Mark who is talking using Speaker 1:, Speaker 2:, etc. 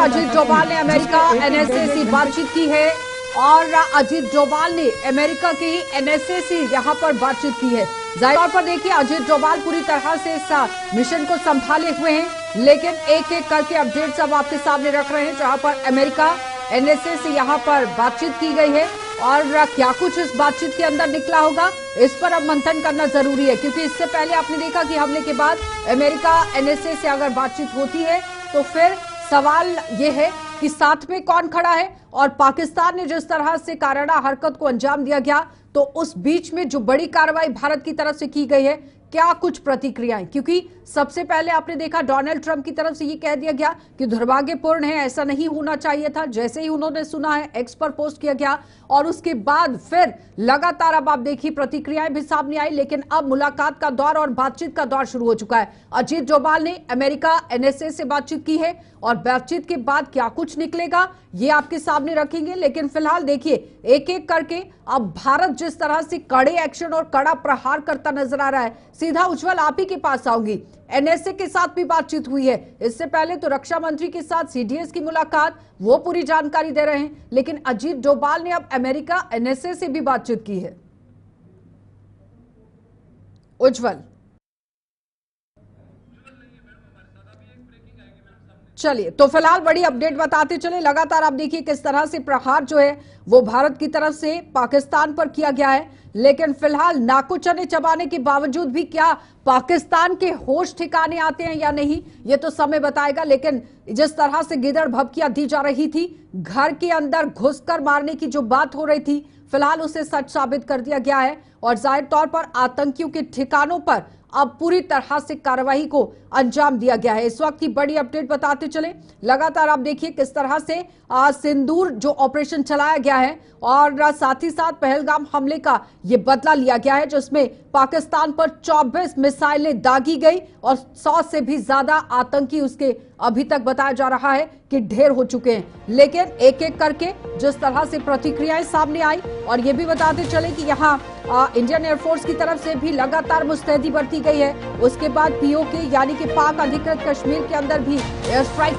Speaker 1: अजीत डोभाल ने America NSA से बातचीत की है और अजीत डोभाल ने अमेरिका की एनएसए से यहां पर बातचीत की है। जाहिर तौर पर देखिए अजीत डोभाल पूरी तरह से इस मिशन को संभाले हुए हैं, लेकिन एक एक करके अपडेट्स अब आपके सामने रख रहे हैं, जहां पर अमेरिका एनएसए से यहां पर बातचीत की गई है और क्या कुछ इस बातचीत के अंदर निकला होगा इस पर अब मंथन करना जरूरी है, क्योंकि इससे पहले आपने देखा कि हमले के बाद अमेरिका एनएसए से अगर बातचीत होती है तो फिर सवाल ये है कि साथ में कौन खड़ा है, और पाकिस्तान ने जिस तरह से काराना हरकत को अंजाम दिया गया तो उस बीच में जो बड़ी कार्रवाई भारत की तरफ से की गई है, क्या कुछ प्रतिक्रियाएं, क्योंकि सबसे पहले आपने देखा डोनाल्ड ट्रंप की तरफ से ये कह दिया गया कि दुर्भाग्यपूर्ण है, ऐसा नहीं होना चाहिए था। जैसे ही उन्होंने सुना है एक्स पर पोस्ट किया गया और उसके बाद फिर लगातार अब आप देखिए प्रतिक्रियाएं भी सामने आई, लेकिन अब मुलाकात का दौर और बातचीत का दौर शुरू हो चुका है। अजीत डोभाल ने अमेरिका एनएसए से बातचीत की है और बातचीत के बाद क्या कुछ निकलेगा ये आपके सामने रखेंगे, लेकिन फिलहाल देखिए एक एक करके अब भारत जिस तरह से कड़े एक्शन और कड़ा प्रहार करता नजर आ रहा है। सीधा उज्जवल आप ही के पास आऊंगी, एनएसए के साथ भी बातचीत हुई है, इससे पहले तो रक्षा मंत्री के साथ सीडीएस की मुलाकात, वो पूरी जानकारी दे रहे हैं, लेकिन अजीत डोभाल ने अब अमेरिका एनएसए से भी बातचीत की है। उज्जवल चलिए तो फिलहाल बड़ी अपडेट बताते चले। लगातार आप देखिए किस तरह से प्रहार जो है वो भारत की तरफ से पाकिस्तान पर किया गया है, लेकिन फिलहाल नाको चने चबाने के बावजूद भी क्या पाकिस्तान के होश ठिकाने आते हैं या नहीं ये तो समय बताएगा, लेकिन जिस तरह से गिदड़ भभकियां दी जा रही थी, घर के अंदर घुसकर मारने की जो बात हो रही थी, फिलहाल उसे सच साबित कर दिया गया है और जाहिर तौर पर आतंकियों के ठिकानों पर अब पूरी तरह से कार्रवाई को अंजाम दिया गया है। इस वक्त की बड़ी अपडेट बताते चले। लगातार आप देखिए किस तरह से सिंदूर जो ऑपरेशन चलाया गया है और साथ ही साथ पहलगाम हमले का ये बदला लिया गया है, जिसमें पाकिस्तान पर 24 मिसाइलें दागी गई और 100 से भी ज्यादा आतंकी उसके अभी तक बताया जा रहा है कि ढेर हो चुके हैं। लेकिन एक एक करके जिस तरह से प्रतिक्रियाएं सामने आई, और ये भी बताते चले कि यहाँ इंडियन एयरफोर्स की तरफ से भी लगातार मुस्तैदी बरती गई है। उसके बाद पीओके यानी कि पाक अधिकृत कश्मीर के अंदर भी एयर स्ट्राइक